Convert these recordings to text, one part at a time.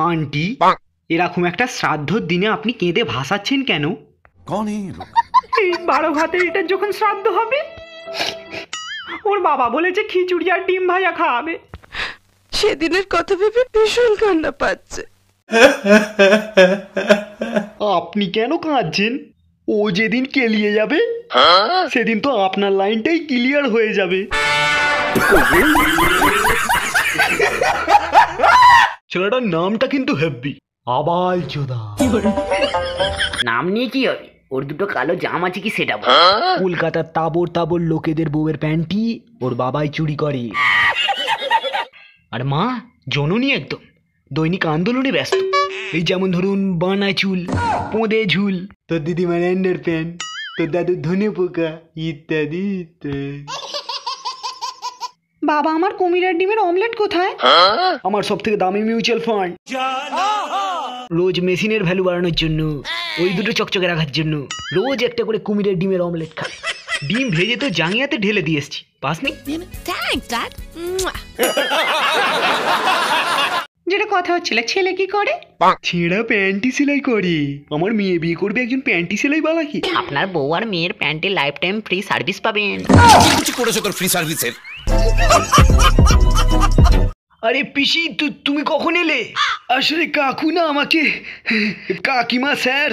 Aunty, এরকম একটা শ্রাদ্ধর দিনে আপনি কেঁদে ভাসাচ্ছেন কেন? এই 12 ভাতের এটার যখন শ্রাদ্ধ হবে, ওর বাবা বলেছে খিচুড়ি আর ডিম ভাজা খাওয়াবে। সেদিনের কথা ভেবে ভীষণ কান্না পাচ্ছে। আপনি কেন কাঁদছেন? ও যেদিন কেলিয়ে যাবে সেদিন তো আপনার লাইনটাই ক্লিয়ার হয়ে যাবে। ছেলেটার নামটা কিন্তু হেব্বি, আবাল চোদা। নাম নিয়ে কি হবে? ওর দুটো কালো জাম আছে কি সেটা বল। কলকাতার তাবর তাবর লোকেদের বউয়ের প্যান্টি ওর বাবাই চুরি করে। আর মা জননী একদম দৈনিক আন্দোলনে ব্যস্ত। এই যেমন ধরুন বানা চুল, পোঁদে ঝুল, তোর দিদিমার আন্ডার প্যান্ট, তোর দাদুর ধনে পোকা ইত্যাদি ইত্যাদি। বাবা, আমার কুমিরের ডিমের অমলেট কোথায়? আমার সব থেকে দামি মিউচুয়াল ফান্ড। রোজ মেশিনের ভ্যালু বাড়ানোর জন্য, ওই দুটো চকচকে রাখার জন্য রোজ একটা করে কুমিরের ডিমের অমলেট খায়। ডিম ভেজে তো জাঙ্গিয়াতে ঢেলে দিয়ে এসছি, পাসনি? যেটা কথা হচ্ছিল, ছেলে কি করে? ছেঁড়া প্যান্টি সেলাই করে। আমার মেয়ে বিয়ে করবে একজন প্যান্টি সেলাই বালাকে। আপনার বউ আর মেয়ের প্যান্টে লাইফ টাইম ফ্রি সার্ভিস পাবেন। কিছু করেছো তোর ফ্রি সার্ভিসের? আরে পিসি, তুমি কখন এলে? আসলে কাকু না আমাকে কাকিমা স্যার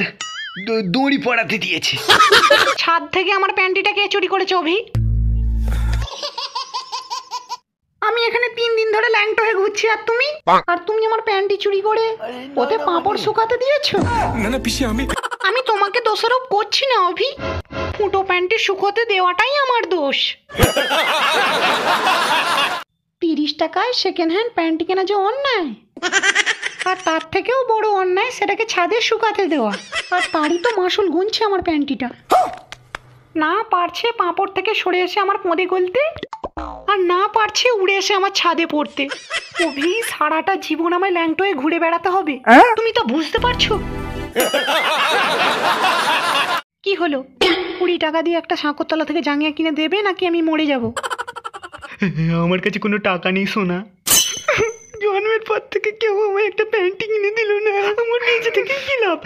দড়ি পড়াতে দিয়েছে। ছাদ থেকে আমার প্যান্টিটা কে চুরি করেছে অভি? আমি এখানে 3 দিন ধরে ল্যাংটো হয়ে ঘুরছি, আর তুমি আমার প্যান্টি চুরি করে ওতে পাঁপড় শুকাতে দিয়েছো। না না পিসি, আমি তোমাকে দোষারোপ করছি না অভি, ফুটো প্যান্টি শুকোতে দেওয়াটাই আমার দোষ। 30 টাকায় সেকেন্ড হ্যান্ড প্যান্টি কেনা যে অন্যায়, আর তার থেকেও বড় অন্যায় সেটাকে ছাদে শুকাতে দেওয়া। আর তারই তো মাসুল গুনছে আমার প্যান্টিটা। না পারছে পাঁপড় থেকে সরে এসে আমার পোঁদে গলতে, আর না পারছে উড়ে এসে আমার ছাদে পড়তে। অভি, সারাটা জীবন আমায় ল্যাংটো হয়ে ঘুরে বেড়াতে হবে, তুমি তো বুঝতে পারছো? কি হলো, 20 টাকা দিয়ে একটা সাঁকরতলা থেকে জাঙ্গিয়া কিনে দেবে নাকি আমি মরে যাব? আমার কাছে কোনো টাকা নেই সোনা। জন্মের পর থেকে কেউ আমায় একটা প্যান্টি কিনে দিল না, আমার নিজে থেকে কি লাভ?